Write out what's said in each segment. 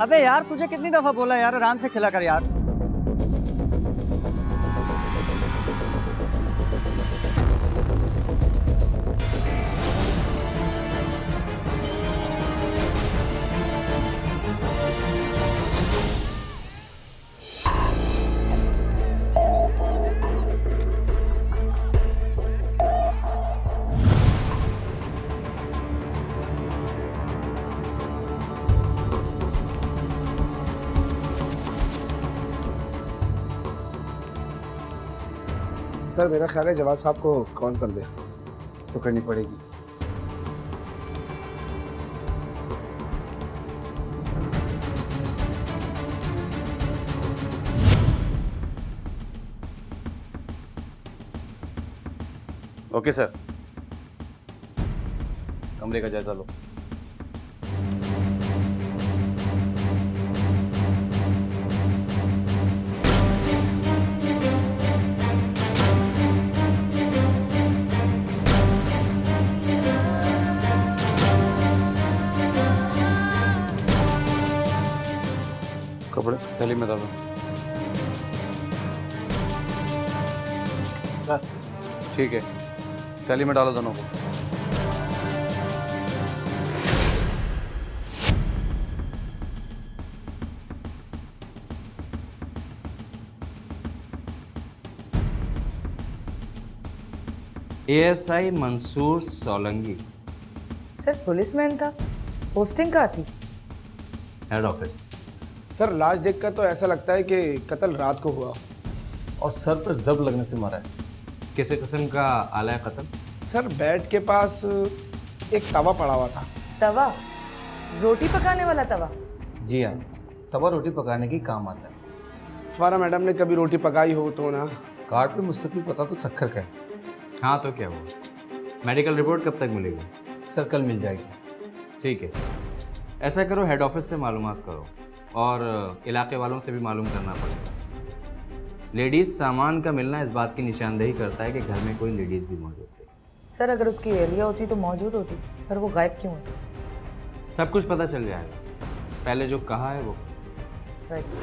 अबे यार तुझे कितनी दफा बोला यार आराम से खेला कर यार। सर मेरा ख्याल है जवाब साहब को कॉल कर दे। तो करनी पड़ेगी। ओके सर, कमरे का जायजा लो। कपड़े थैली में डालो। ठीक है, थैली में डालो दोनों को। ASI Mansoor Solanki. Sir policeman था, पोस्टिंग कहाँ थी? Head office. सर लाश देखकर तो ऐसा लगता है कि कत्ल रात को हुआ और सर पर जब लगने से मारा है। किस किस्म का आला है कत्ल? सर बेड के पास एक तवा पड़ा हुआ था। तवा? रोटी पकाने वाला तवा? जी हाँ, तवा रोटी पकाने की काम आता है। फारा मैडम ने कभी रोटी पकाई हो तो ना। कार्ड पे मुस्तकिल पता तो शक्कर का है। हाँ तो क्या हुआ? मेडिकल रिपोर्ट कब तक मिलेगी? सर कल मिल जाएगी। ठीक है, ऐसा करो हेड ऑफिस से मालूमात करो और इलाके वालों से भी मालूम करना पड़ेगा। लेडीज़ सामान का मिलना इस बात की निशानदेही करता है कि घर में कोई लेडीज़ भी मौजूद थी। सर अगर उसकी एहलिया होती तो मौजूद होती, पर वो गायब क्यों है? सब कुछ पता चल जाएगा, पहले जो कहा है वो। Right sir.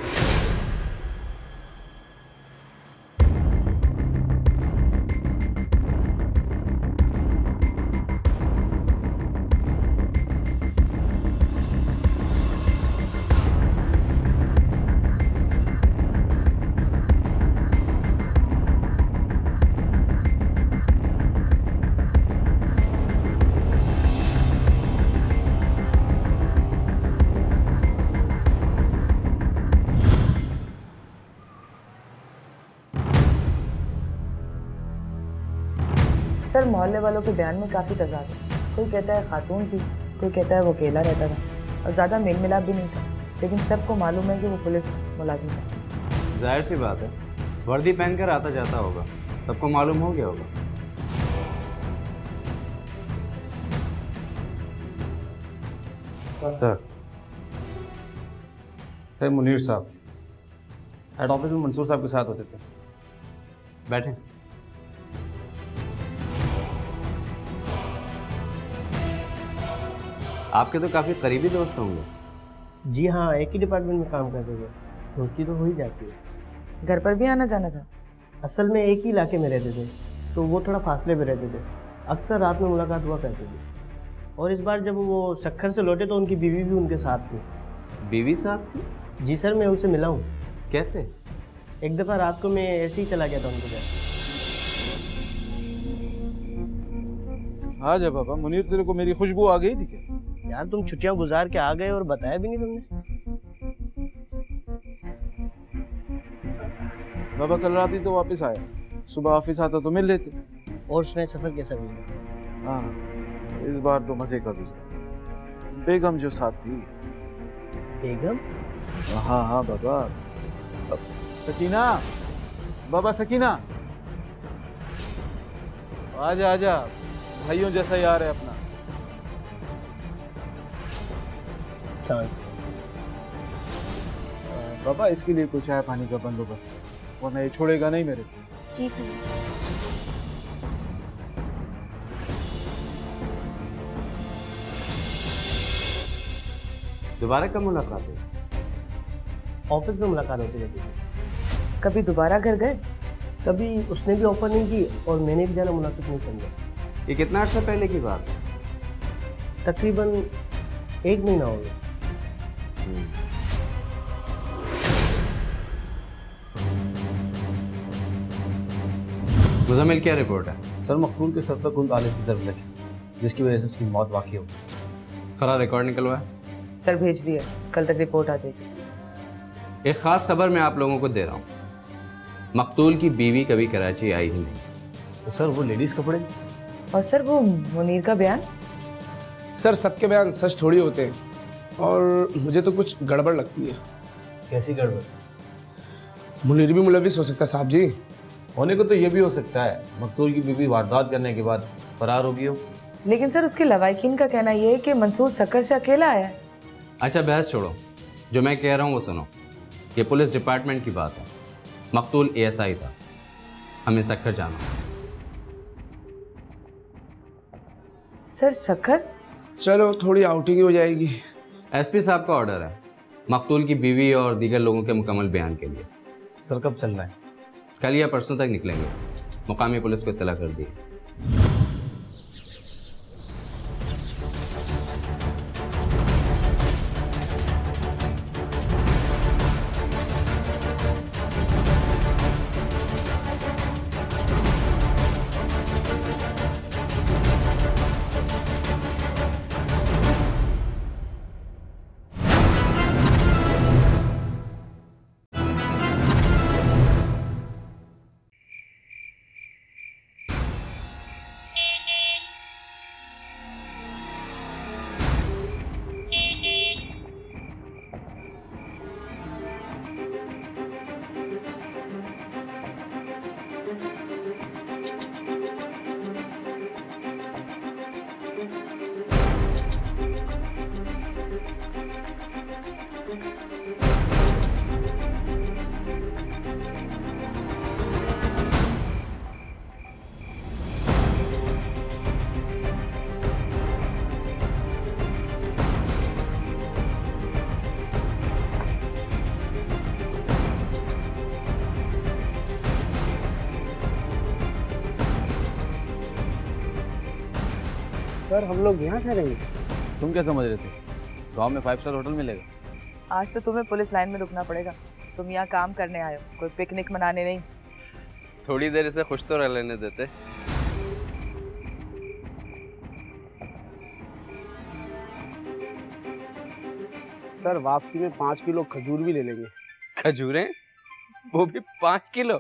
सर मोहल्ले वालों के बयान में काफ़ी तजाद है। कोई कहता है खातून थी, कोई कहता है वो अकेला रहता था और ज़्यादा मेल मिलाप भी नहीं था, लेकिन सबको मालूम है कि वो पुलिस मुलाजिम था। जाहिर सी बात है, वर्दी पहनकर आता जाता होगा, सबको मालूम हो गया होगा। सर मुनीर साहब हेड ऑफिस में मंसूर साहब के साथ होते थे। बैठे। आपके तो काफ़ी करीबी दोस्त होंगे। जी हाँ, एक ही डिपार्टमेंट में काम करते थे, दोस्ती तो हो ही जाती है। घर पर भी आना जाना था? असल में एक ही इलाके में रहते थे, तो वो थोड़ा फासले पे रहते थे। अक्सर रात में मुलाकात हुआ करती थी। और इस बार जब वो शक्कर से लौटे तो उनकी बीवी भी उनके साथ थी। बीवी साहब थी? जी सर, मैं उनसे मिला हूँ। कैसे? एक दफ़ा रात को मैं ऐसे ही चला गया था उनके घर। हाँ जा बाबा, मुनीर तेरे को मेरी खुशबू आ गई थी क्या? यार तुम छुट्टियां गुजार के आ गए और बताया भी नहीं तुमने। बाबा कल रात ही तो वापस आया, सुबह ऑफिस आता तो मिल लेते। और उसने सफ़र कैसा हुआ? हाँ इस बार तो मजे का गुजरा। बेगम जो साथ थी। बेगम? हाँ हाँ बाबा। सकीना, बाबा सकीना, आजा आजा, भाइयों जैसा यार है अपना। बाबा इसके लिए कुछ चाय पानी का बंदोबस्त है, वरना ये छोड़ेगा नहीं मेरे को। जी सर। दोबारा कब मुलाकात है? ऑफिस में मुलाकात होती रहती थी। कभी दोबारा घर गए? कभी उसने भी ऑफर नहीं की और मैंने भी जाना मुनासिब नहीं समझा। ये कितना अर्सा पहले की बात है? तकरीबन 1 महीना हो गया। मुजम्मिल, क्या रिपोर्ट है? सर मकतूल के सर पर कुल आले की ज़रूरत लगी जिसकी वजह से उसकी मौत वाक़ई हो गई। खरा रिकॉर्ड निकलवाया? सर भेज दिए, कल तक रिपोर्ट आ जाएगी। एक ख़ास खबर मैं आप लोगों को दे रहा हूँ। मकतूल की बीवी कभी कराची आई ही नहीं। तो सर वो लेडीज़ कपड़े? और सर वो मुनीर का बयान? सर सबके बयान सच थोड़ी होते हैं और मुझे तो कुछ गड़बड़ लगती है। कैसी गड़बड़? मुनीर भी मुलविस हो सकता है साहब जी। होने को तो ये भी हो सकता है मकतूल की बीवी वारदात करने के बाद फरार हो गई हो। लेकिन सर उसके लवाकिन का कहना यह है कि मंसूर सक्कर से अकेला आया है। अच्छा बहस छोड़ो, जो मैं कह रहा हूँ वो सुनो। ये पुलिस डिपार्टमेंट की बात है। मकतूल ASI था, हमें सक्कर जाना। सर सक्कर? चलो थोड़ी आउटिंग ही हो जाएगी। SP साहब का ऑर्डर है मकतूल की बीवी और दीगर लोगों के मुकम्मल बयान के लिए। सर कब चल रहा है? कल या परसों तक निकलेंगे। मुकामी पुलिस को इत्तला कर दी। सर हम लोग यहाँ ठहरेंगे? तुम क्या समझ रहे थे गांव में 5 स्टार होटल मिलेगा? आज तो तुम्हें पुलिस लाइन में रुकना पड़ेगा। तुम यहाँ काम करने आए हो, कोई पिकनिक मनाने नहीं। थोड़ी देर इसे खुश तो रह लेने देते। सर वापसी में 5 किलो खजूर भी ले लेंगे। खजूरें? वो भी 5 किलो?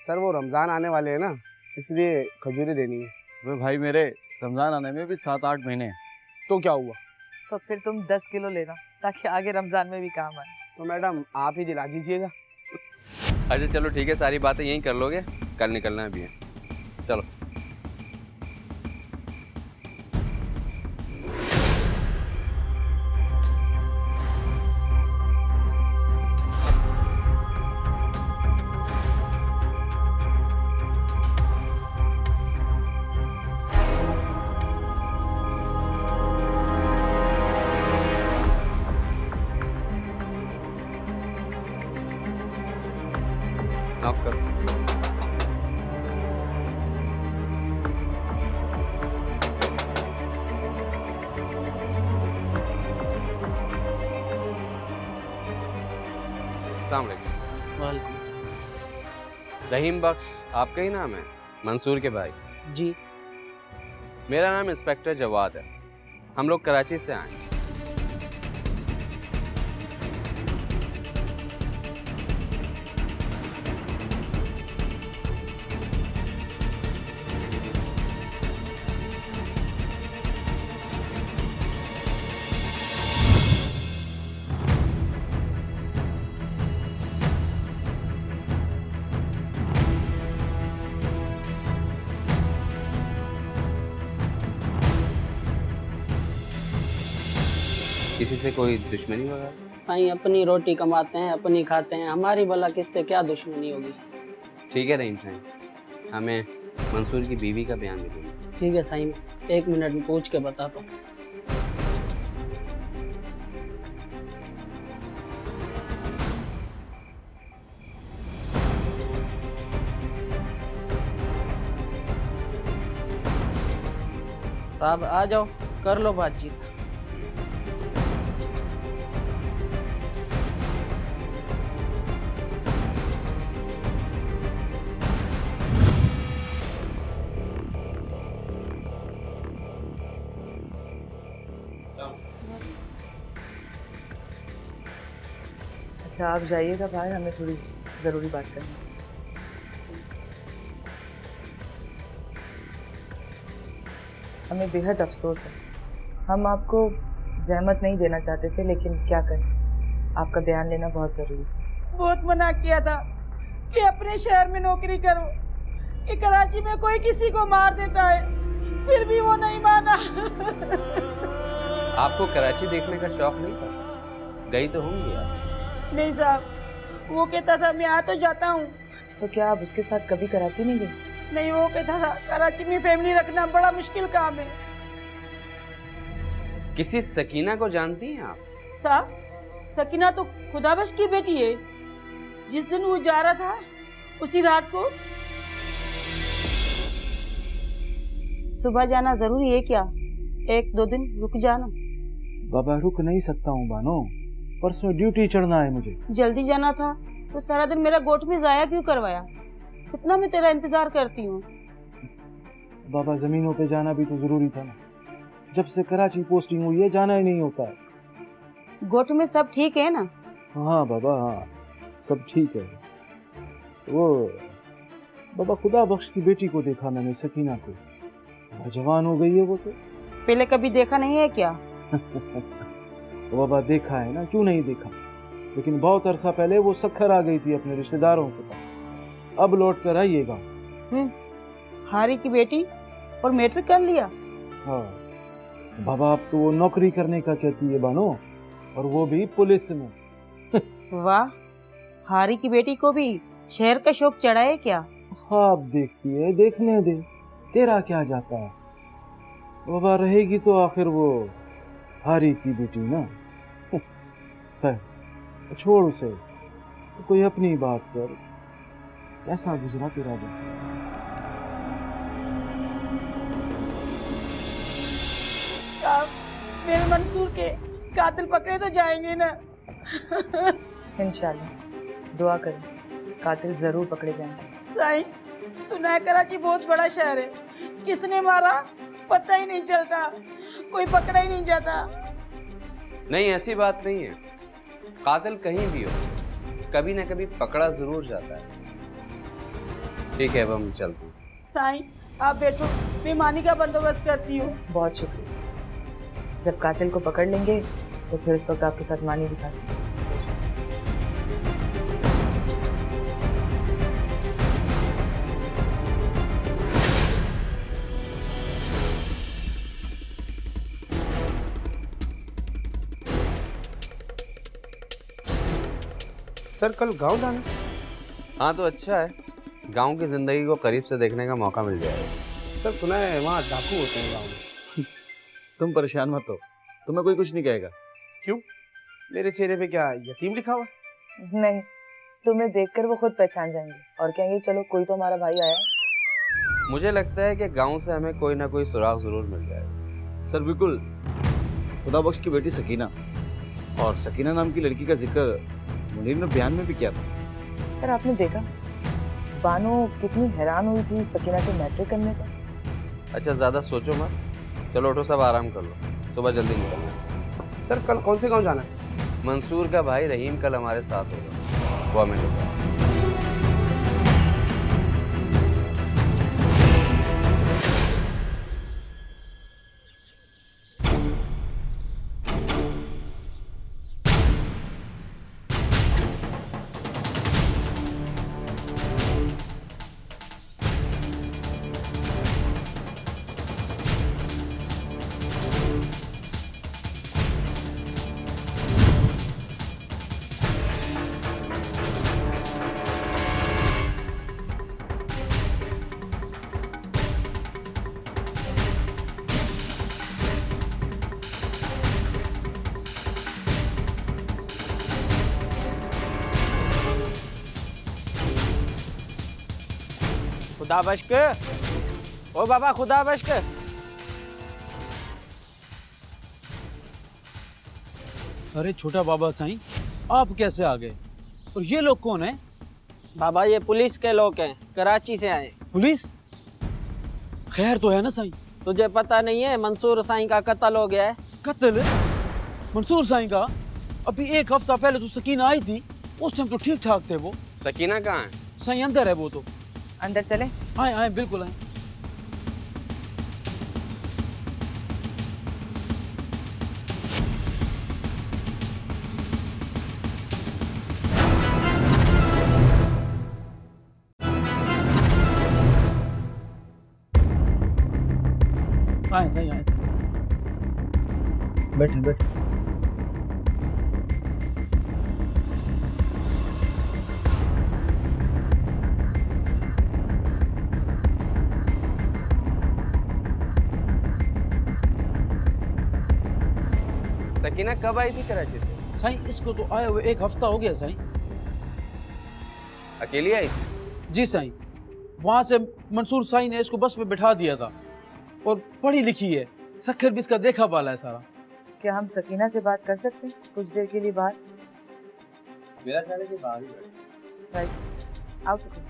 सर वो रमज़ान आने वाले हैं ना, इसलिए खजूरें देनी है। वे भाई मेरे, रमज़ान आने में भी 7-8 महीने हैं। तो क्या हुआ? तो फिर तुम 10 किलो लेना ताकि आगे रमजान में भी काम आए। तो मैडम आप ही दिला दीजिएगा। अच्छा चलो ठीक है, सारी बातें यहीं कर लोगे, कल निकलना है भी है। चलो। ऑफ करो। अस्सलाम वालेकुम। रहीम बख्श आपका ही नाम है? मंसूर के भाई? जी। मेरा नाम इंस्पेक्टर जवाद है। हम लोग कराची से आए हैं। किसी से कोई दुश्मनी वगैरह? नहीं, अपनी रोटी कमाते हैं, अपनी खाते हैं, हमारी भला किससे क्या दुश्मनी होगी। ठीक है रहीम साहब, हमें मंसूर की बीवी का बयान दीजिए। ठीक है साईं, 1 मिनट में पूछ के बताता हूँ। साहब आ जाओ, कर लो बातचीत। अच्छा आप जाइएगा बाहर, हमें थोड़ी ज़रूरी बात करनी है। हमें बेहद अफसोस है, हम आपको जहमत नहीं देना चाहते थे, लेकिन क्या करें, आपका बयान लेना बहुत ज़रूरी था। बहुत मना किया था कि अपने शहर में नौकरी करो, कि कराची में कोई किसी को मार देता है, फिर भी वो नहीं माना। आपको कराची देखने का शौक नहीं था? गई तो होंगी आप। नहीं साहब, वो कहता था मैं आ तो जाता हूँ। तो क्या आप उसके साथ कभी कराची नहीं गए? नहीं, वो कहता था कराची में फैमिली रखना बड़ा मुश्किल काम है। किसी सकीना को जानती हैं आप? साहब, सकीना तो खुदाबख्श की बेटी है। जिस दिन वो जा रहा था उसी रात को। सुबह जाना जरूरी है क्या? 1-2 दिन रुक जाना। बाबा रुक नहीं सकता हूँ बानो, परसों ड्यूटी चढ़ना है मुझे। जल्दी जाना था तो सारा दिन मेरा गोट में जाया क्यों करवाया? कितना मैं तेरा इंतजार करती हूँ। बाबा जमीनों पे जाना भी तो जरूरी था ना, जब से कराची पोस्टिंग हुई है जाना ही नहीं होता है। गोट में सब ठीक है ना? हाँ बाबा हाँ, सब ठीक है। वो बाबा खुदा बख्श की बेटी को देखा मैंने, सकीना को, जवान हो गई है वो तो। पहले कभी देखा नहीं है क्या? बाबा देखा है ना, क्यों नहीं देखा, लेकिन बहुत अरसा पहले वो सखर आ गई थी अपने रिश्तेदारों के पास, अब लौट कर आइएगा। हारी की बेटी और मैट्रिक कर लिया? हाँ बाबा, अब तो वो नौकरी करने का कहती है बानो, और वो भी पुलिस में। वाह, हारी की बेटी को भी शहर का शौक चढ़ा है क्या? ख्वाब देखती है, देखने दे, तेरा क्या जाता है। बाबा रहेगी तो आखिर वो हारी की बेटी ना। छोड़ उसे, कोई अपनी बात कर। कैसा गुजरा तेरा दिन? साहब, मेरे मंसूर के कातिल पकड़े तो जाएंगे ना? इंशाल्लाह दुआ करें, कातिल ज़रूर पकड़े जाएंगे। साईं, सुना है कराची बहुत बड़ा शहर है, किसने मारा पता ही नहीं चलता, कोई पकड़ा ही नहीं जाता। नहीं, ऐसी बात नहीं है, कातिल कहीं भी हो कभी ना कभी पकड़ा जरूर जाता है। ठीक है, अब हम चलते हैं। साईं आप बैठो, मैं मानी का बंदोबस्त करती हूँ। बहुत शुक्रिया। जब कातिल को पकड़ लेंगे तो फिर उस वक्त आपके साथ मानी दिखा देंगे। सर कल गांव जाना? हाँ तो अच्छा है, गांव की जिंदगी को करीब से देखने का मौका मिल जाएगा। सर सुना है वहाँ डाकू होते हैं गांव में। तुम परेशान मत हो, तुम्हें कोई कुछ नहीं कहेगा। क्यों? मेरे चेहरे पे क्या यतीम लिखा हुआ? नहीं, तुम्हें देखकर वो खुद पहचान जाएंगे और कहेंगे चलो कोई तो हमारा भाई आया है। मुझे लगता है कि गांव से हमें कोई ना कोई सुराग जरूर मिल जाएगा। सर बिल्कुल, खुदा बख्श की बेटी सकीना, और सकीना नाम की लड़की का जिक्र मुनीर ने बयान में भी किया था। सर आपने देखा बानो कितनी हैरान हुई थी सकीना के मैट्रिक करने पर। अच्छा ज़्यादा सोचो मत, चलो उठो सब आराम कर लो, सुबह जल्दी निकलना। सर कल कौन से गांव जाना है? मंसूर का भाई रहीम कल हमारे साथ होगा, वो हमें लेकर आएगा। खुदा बश्क, ओ बाबा खुदा बश्क, अरे छोटा बाबा साईं, आप कैसे आ गए? और ये लोग कौन है? बाबा ये पुलिस के लोग हैं, कराची से आए। पुलिस? खैर तो है ना साईं? तुझे पता नहीं है मंसूर साईं का कत्ल हो गया है? कत्ल? मंसूर साईं का? अभी 1 हफ्ता पहले तो सकीना आई थी, उस टाइम तो ठीक ठाक थे वो। सकीना कहाँ है? साईं अंदर है वो तो। अंदर चले। आए आए, बिल्कुल आए। आए सही, आए सही। बैठे बैठे। सकीना कब आई थी कराची से? साईं इसको तो आए हुए 1 हफ्ता हो गया साईं। अकेली आई थी? जी साईं, वहाँ से मंसूर साईं ने इसको बस पे बिठा दिया था और पढ़ी लिखी है, सखर भी इसका देखा पाला है सारा। क्या हम सकीना से बात कर सकते हैं कुछ देर के लिए बाहर? मेरा ख्याल है कि बाहर ही राइट, आओ सकीना।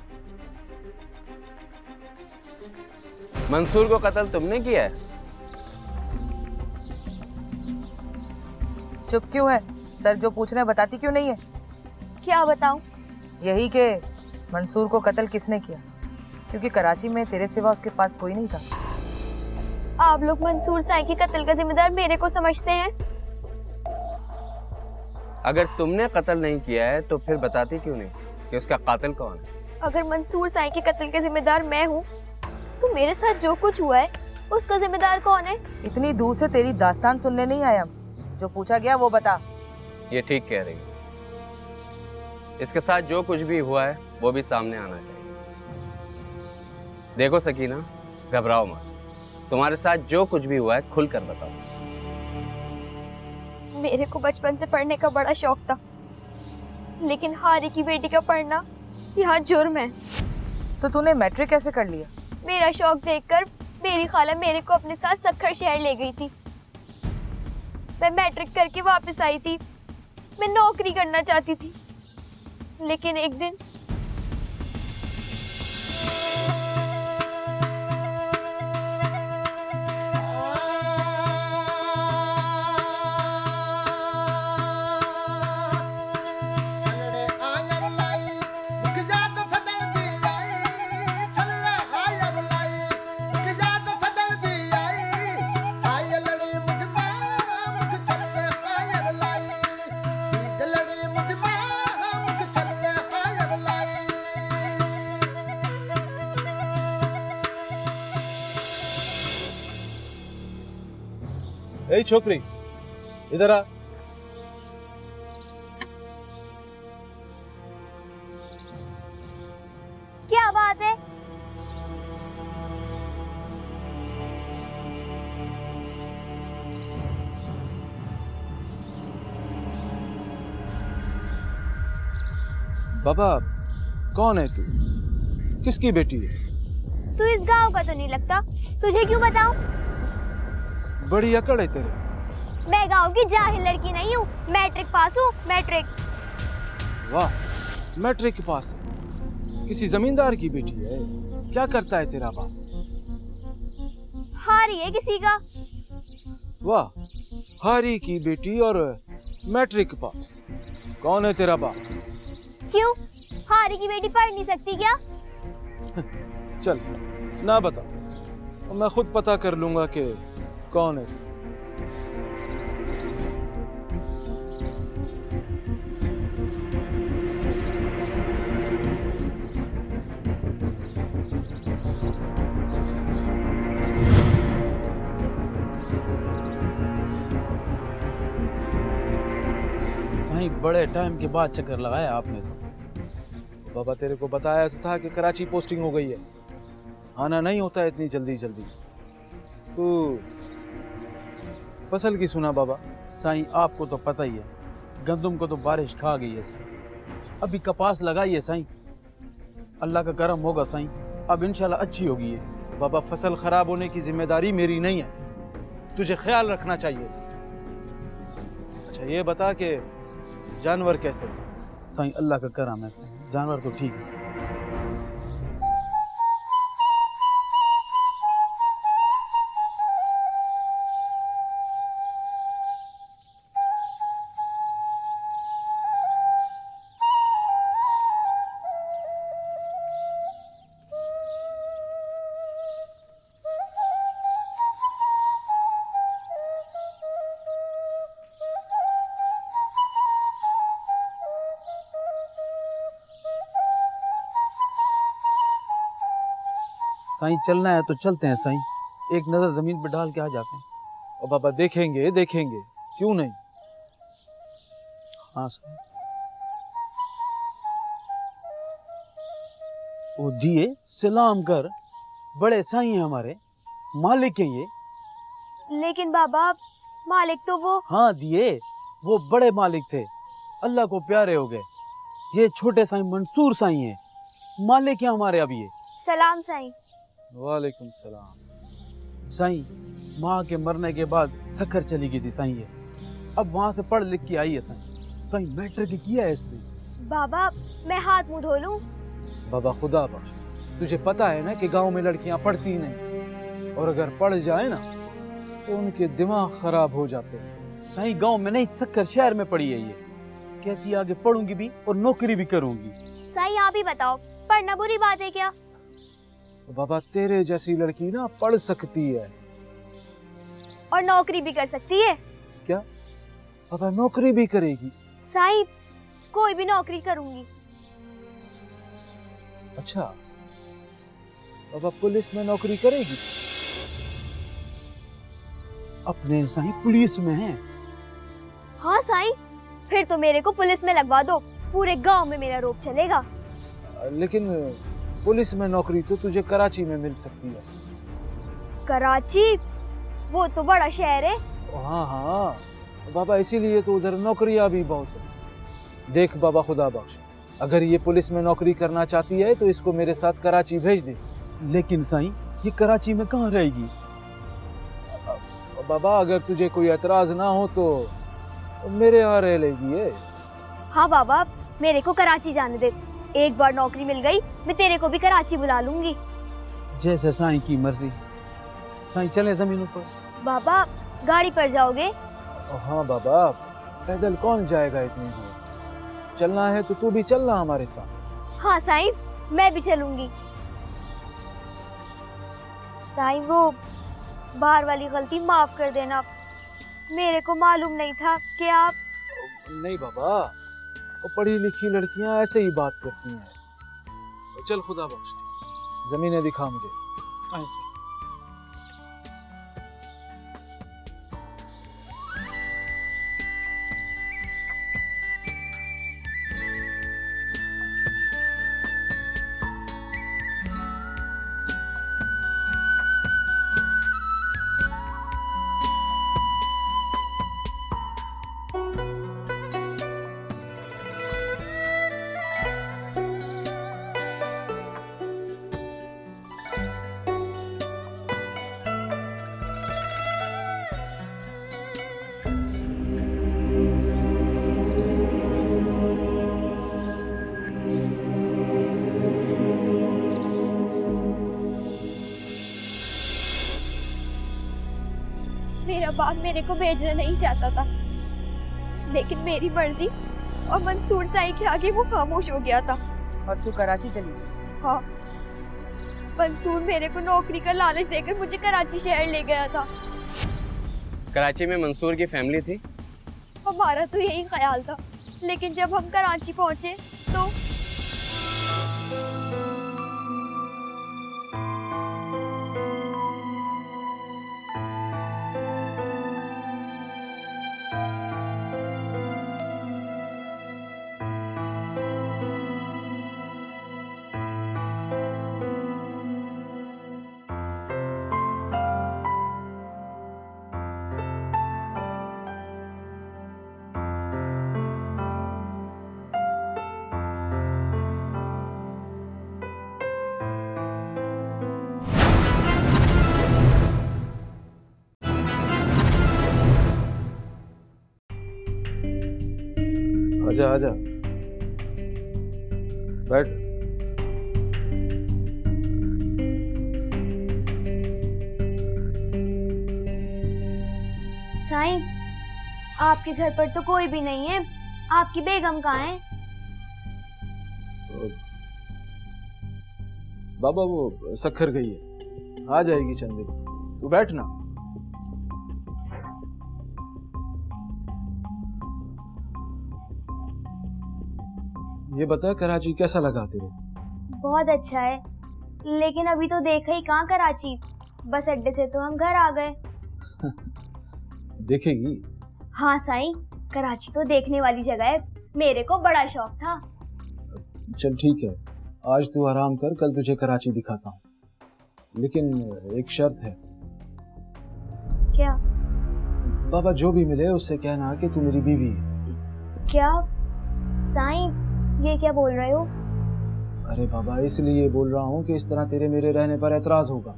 मंसूर को कत्ल तुमने किया है? चुप क्यों है? सर जो पूछ रहे हैं बताती क्यों नहीं है? क्या बताऊं? यही कि मंसूर को कत्ल किसने किया, क्योंकि कराची में तेरे सिवा उसके पास कोई नहीं था। आप लोग मंसूर साईं के कत्ल का जिम्मेदार मेरे को समझते हैं? अगर तुमने कत्ल नहीं किया है तो फिर बताती क्यों नहीं कि उसका कातिल कौन है? अगर मंसूर साईं के कत्ल का जिम्मेदार मैं हूँ तो मेरे साथ जो कुछ हुआ है उसका जिम्मेदार कौन है? इतनी दूर से तेरी दास्तान सुनने नहीं आया, जो पूछा गया वो बता। ये ठीक कह रही है। इसके साथ जो कुछ भी हुआ है वो भी सामने आना चाहिए। देखो सकीना, घबराओ मत, तुम्हारे साथ जो कुछ भी हुआ है खुलकर बताओ। मेरे को बचपन से पढ़ने का बड़ा शौक था, लेकिन हारी की बेटी का पढ़ना यहाँ जुर्म है। तो तूने मैट्रिक कैसे कर लिया? मेरा शौक देखकर मेरी खाला मेरे को अपने साथ सक्खर शहर ले गई थी। मैं मैट्रिक करके वापस आई थी। मैं नौकरी करना चाहती थी, लेकिन एक दिन ए छोकरी, इधर आ। क्या बात है? बाबा कौन है तू? किसकी बेटी है? तू इस गांव का तो नहीं लगता, तुझे क्यों बताऊं? बड़ी अकड़ है तेरे। मैं गांव की जाहिल लड़की नहीं हूँ, मैट्रिक पास हूँ, मैट्रिक। वाह, मैट्रिक के पास किसी जमींदार की बेटी है। क्या करता है तेरा बाप? हारी है किसी का। वाह, हारी की बेटी और मैट्रिक के पास। कौन है तेरा बाप? क्यों, हारी की बेटी पढ़ नहीं सकती क्या? चल ना बता, मैं खुद पता कर लूंगा कि कौन है। साईं, बड़े टाइम के बाद चक्कर लगाया आपने तो। बाबा तेरे को बताया तो था कि कराची पोस्टिंग हो गई है, आना नहीं होता है इतनी जल्दी जल्दी। तो फसल की सुना बाबा? साईं आपको तो पता ही है, गंदम को तो बारिश खा गई है साईं। अभी कपास लगाई है साईं, अल्लाह का करम होगा साईं, अब इंशाल्लाह अच्छी होगी है। बाबा फसल खराब होने की जिम्मेदारी मेरी नहीं है, तुझे ख्याल रखना चाहिए। अच्छा ये बता के जानवर कैसे? साईं अल्लाह का करम है साईं, जानवर तो ठीक है। साईं चलना है तो चलते हैं साईं, एक नजर जमीन पर डाल के आ जाते हैं। और बाबा देखेंगे देखेंगे, क्यों नहीं। हाँ साईं। ओ दिए सलाम कर, बड़े साईं हैं हमारे, मालिक हैं ये। लेकिन बाबा मालिक तो वो। हाँ दिए, वो बड़े मालिक थे, अल्लाह को प्यारे हो गए। ये छोटे साईं मंसूर साईं हैं, मालिक हैं हमारे अब ये। सलाम साईं। वालेकुम सलाम। साईं माँ के मरने के बाद सखर चली गई थी साईं ये, अब वहाँ से पढ़ लिख के आई है साईं। साईं मैट्रिक किया है इसने। बाबा मैं हाथ मुंह धो लूं? बाबा खुदा बख्श, तुझे पता है ना कि गांव में लड़कियां पढ़ती नहीं, और अगर पढ़ जाए ना तो उनके दिमाग खराब हो जाते हैं। साईं गांव में नहीं, सक्कर शहर में पढ़ी है ये, कहती आगे पढ़ूंगी भी और नौकरी भी करूंगी। साईं आप ही बताओ, पढ़ना बुरी बात है क्या? बाबा तेरे जैसी लड़की ना पढ़ सकती है और नौकरी भी कर सकती है। क्या? बाबा नौकरी भी करेगी? साईं कोई भी नौकरी करूंगी। अच्छा बाबा पुलिस में नौकरी करेगी? अपने साईं पुलिस में है। हाँ साईं, फिर तो मेरे को पुलिस में लगवा दो, पूरे गांव में मेरा रोब चलेगा। लेकिन पुलिस में नौकरी तो तुझे कराची में मिल सकती है। कराची? वो तो बड़ा शहर है। हाँ हाँ बाबा, इसीलिए तो उधर नौकरियां भी बहुत है। देख बाबा खुदा बख्श, अगर ये पुलिस में नौकरी करना चाहती है तो इसको मेरे साथ कराची भेज दे। लेकिन साईं ये कराची में कहाँ रहेगी? बाबा अगर तुझे कोई एतराज ना हो तो मेरे यहाँ रह लेगी ये। हाँ बाबा मेरे को कराची जाने दे, एक बार नौकरी मिल गई मैं तेरे को भी कराची बुला लूंगी। जैसे साईं की मर्जी। साईं चले जमीन पर। बाबा गाड़ी पर जाओगे? हाँ बाबा, पैदल कौन जाएगा इतनी दूर? चलना है तो तू भी चलना हमारे साथ। हाँ साईं मैं भी चलूंगी। साईं वो बाहर वाली गलती माफ कर देना, मेरे को मालूम नहीं था कि आप। नहीं बाबा, वो पढ़ी लिखी लड़कियां ऐसे ही बात करती हैं। चल खुदा बख्श, जमीनें दिखा मुझे। मेरा बाप मेरे को भेजना नहीं चाहता था, लेकिन मेरी मर्जी और मंसूर साईं के आगे वो खामोश हो गया था। और तू कराची चली गई? हाँ, मंसूर मेरे को नौकरी का लालच देकर मुझे कराची शहर ले गया था। कराची में मंसूर की फैमिली थी? हमारा तो यही ख्याल था, लेकिन जब हम कराची पहुंचे तो आजा आजा बैठ। साईं, आपके घर पर तो कोई भी नहीं है। आपकी बेगम कहाँ है? बाबा वो सखर गई है, आ जाएगी चंद दिन, तू बैठ ना। ये बता कराची कैसा लगा तेरे? बहुत अच्छा है, लेकिन अभी तो देखा ही कहाँ कराची, बस अड्डे से तो हम घर आ गए। देखेगी? हाँ साईं, कराची तो देखने वाली जगह है, मेरे को बड़ा शौक था। चल ठीक है, आज तू आराम कर, कल तुझे कराची दिखाता हूँ, लेकिन एक शर्त है। क्या? बाबा जो भी मिले उससे कहना कि तू मेरी बीवी है। क्या साईं, ये क्या बोल रहे हो? अरे बाबा इसलिए बोल रहा हूँ कि इस तरह तेरे मेरे रहने पर एतराज होगा,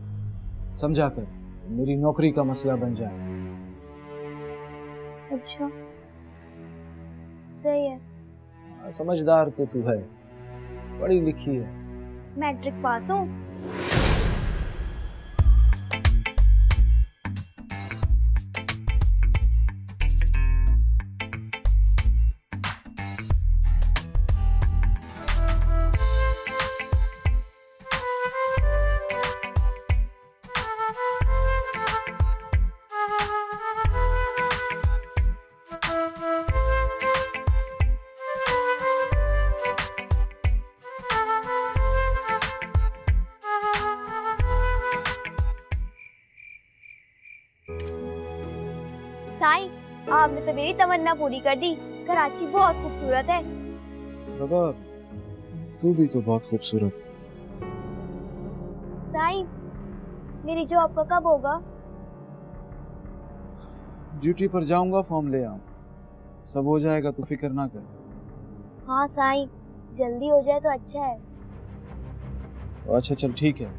समझा कर, मेरी नौकरी का मसला बन जाए। अच्छा सही है। समझदार तो तू है, पढ़ी लिखी है। मैट्रिक पास हूँ। साईं, आपने तो मेरी तमन्ना पूरी कर दी, कराची बहुत खूबसूरत है। बाबा तू भी तो बहुत खूबसूरत। साईं, मेरी जॉब का कब होगा? ड्यूटी पर जाऊंगा, फॉर्म ले आऊं, सब हो जाएगा, तू फिक्र ना कर। हाँ साईं, जल्दी हो जाए तो अच्छा है। अच्छा चल ठीक है,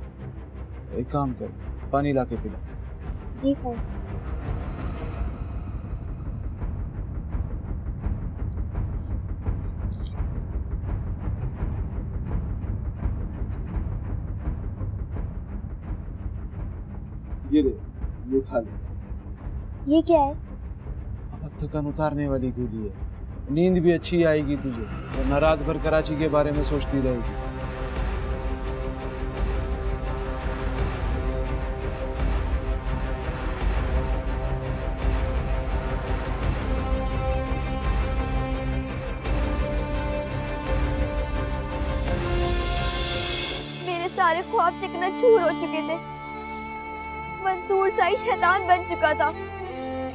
एक काम कर, पानी ला के पिला। जी साईं। ये ले, ये खा ले। ये क्या है? अब थकान उतारने वाली गोली है, नींद भी अच्छी आएगी तुझे, वरना रात भर कराची के बारे में सोचती रहेगी। मेरे सारे ख्वाब चकनाचूर हो चुके थे, मंसूर साईं शैतान बन चुका था।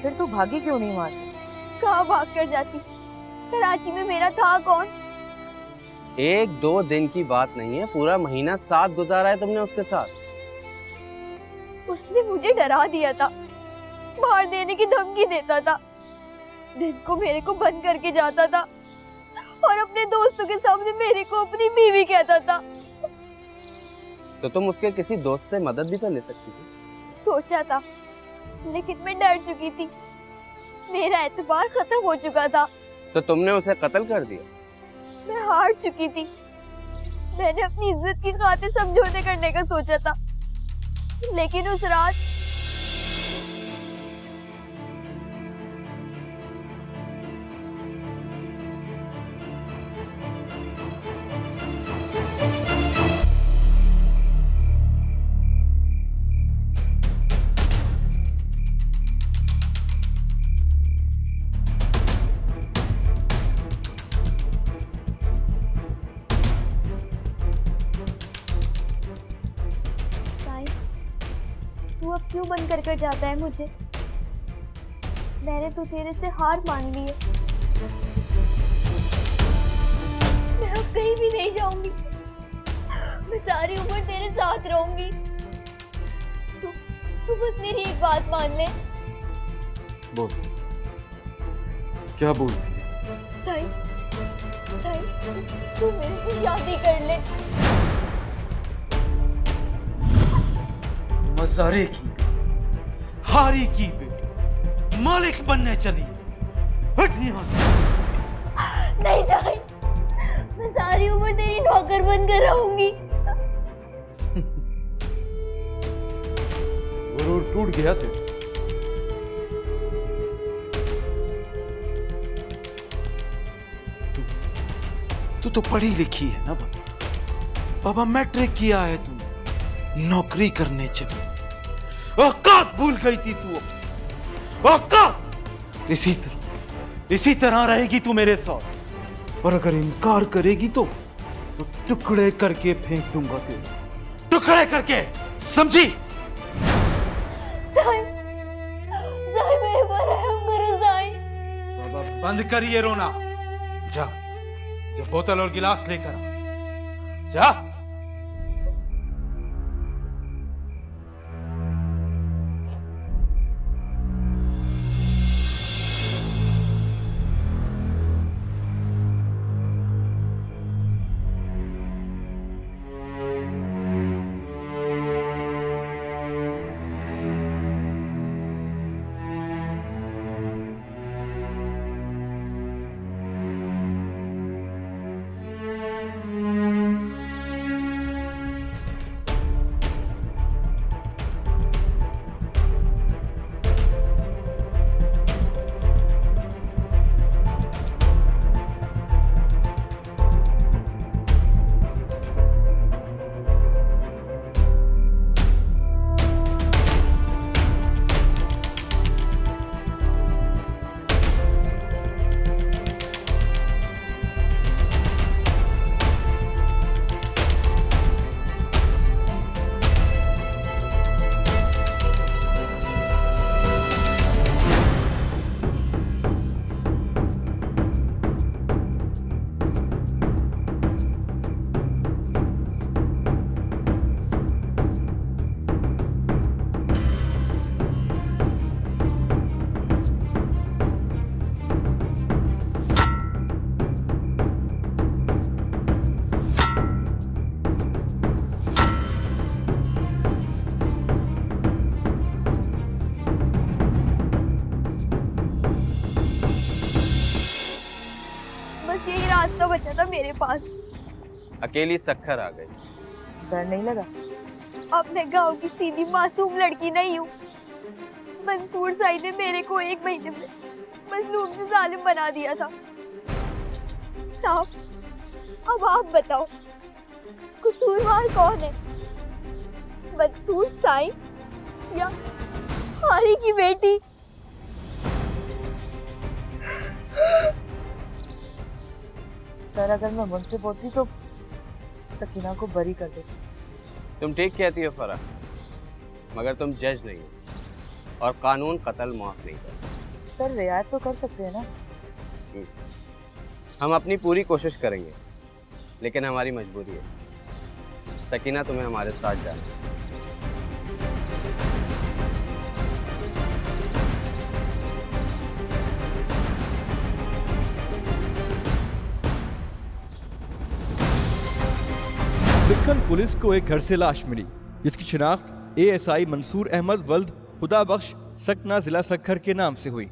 फिर तू भागी क्यों नहीं वहां से? कहाँ भाग कर जाती, कराची में मेरा था कौन? 1-2 दिन की बात नहीं है, पूरा महीना साथ गुजारा है तुमने उसके साथ। उसने मुझे डरा दिया था, मार देने की धमकी देता था, दिन को मेरे को बंद करके जाता था और अपने दोस्तों के सामने मेरे को अपनी बीवी कहता था। तो तुम उसके किसी दोस्त से मदद भी तो ले सकती थी। सोचा था, लेकिन मैं डर चुकी थी, मेरा एतबार खत्म हो चुका था। तो तुमने उसे कत्ल कर दिया। मैं हार चुकी थी, मैंने अपनी इज्जत की खातिर समझौते करने का सोचा था, लेकिन उस रात तू अब क्यों बंद कर जाता है मुझे? मैंने तो तेरे से हार मान ली है, मैं अब कहीं भी नहीं जाऊंगी, मैं सारी उम्र तेरे साथ रहूंगी। तू बस मेरी एक बात मान ले। बोल, क्या बोलती? साईं, तू मेरे से शादी कर ले। मजारे की हारी की बेटी मालिक बनने चली, हट यहाँ से। नहीं साईं, मैं सारी उम्र तेरी नौकर बनकर रहूंगी। गुरूर टूट गया थे। तू तो पढ़ी लिखी है ना बाबा, मैट्रिक किया है तू, नौकरी करने चली, औकात भूल गई थी तू, औकात। इसी तरह रहेगी तू मेरे साथ, और अगर इनकार करेगी तो टुकड़े करके फेंक दूंगा तुझे, टुकड़े करके, समझी? साईं, साईं मेरे पर रहम करो साईं। बाबा बंद करिए रोना, जा बोतल और गिलास लेकर आ, जा। रास्ता बचा था मेरे पास। अकेली सखर आ गई। डर नहीं लगा? अब मैं गांव की सीधी मासूम लड़की नहीं हूँ। मंसूर साई ने मेरे को 1 महीने में मजलूम से जालिम बना दिया था। साहब, अब आप बताओ कसूरवार कौन है, मंसूर साई या हारी की बेटी? सर, अगर मैं मुंसिफ होती तो सकीना को बरी कर देती। तुम ठीक कहती हो फराह, मगर तुम जज नहीं हो और कानून कत्ल माफ नहीं करता। सर, रियायत तो कर सकते हैं ना? हम अपनी पूरी कोशिश करेंगे, लेकिन हमारी मजबूरी है। सकीना, तुम्हें हमारे साथ जाना। सिक्खन पुलिस को एक घर से लाश मिली, जिसकी शिनाख्त एएसआई मंसूर अहमद वल्द खुदा बख्श सकना जिला सखर के नाम से हुई।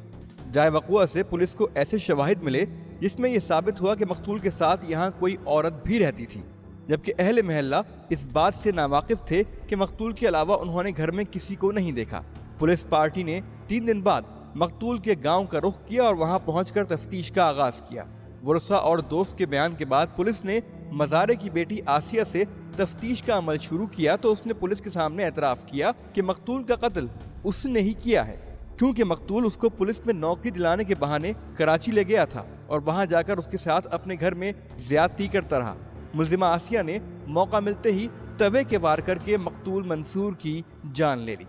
जाए वक़ुआ से पुलिस को ऐसे शवाहिद मिले जिसमें यह साबित हुआ कि मकतूल के साथ यहाँ कोई औरत भी रहती थी, जबकि अहले महल्ला इस बात से नावाकिफ थे कि मकतूल के अलावा उन्होंने घर में किसी को नहीं देखा। पुलिस पार्टी ने 3 दिन बाद मकतूल के गाँव का रुख किया और वहाँ पहुँच कर तफ्तीश का आगाज किया। वरसा और दोस्त के बयान के बाद पुलिस ने मज़ारे की बेटी आसिया से तफ्तीश का अमल शुरू किया तो उसने पुलिस के सामने एतराफ़ किया कि मकतूल का कत्ल उसने ही किया है, क्योंकि मकतूल उसको पुलिस में नौकरी दिलाने के बहाने कराची ले गया था और वहां जाकर उसके साथ अपने घर में ज्यादती करता रहा। मुल्जिमा आसिया ने मौका मिलते ही तवे के वार करके मकतूल मंसूर की जान ले ली।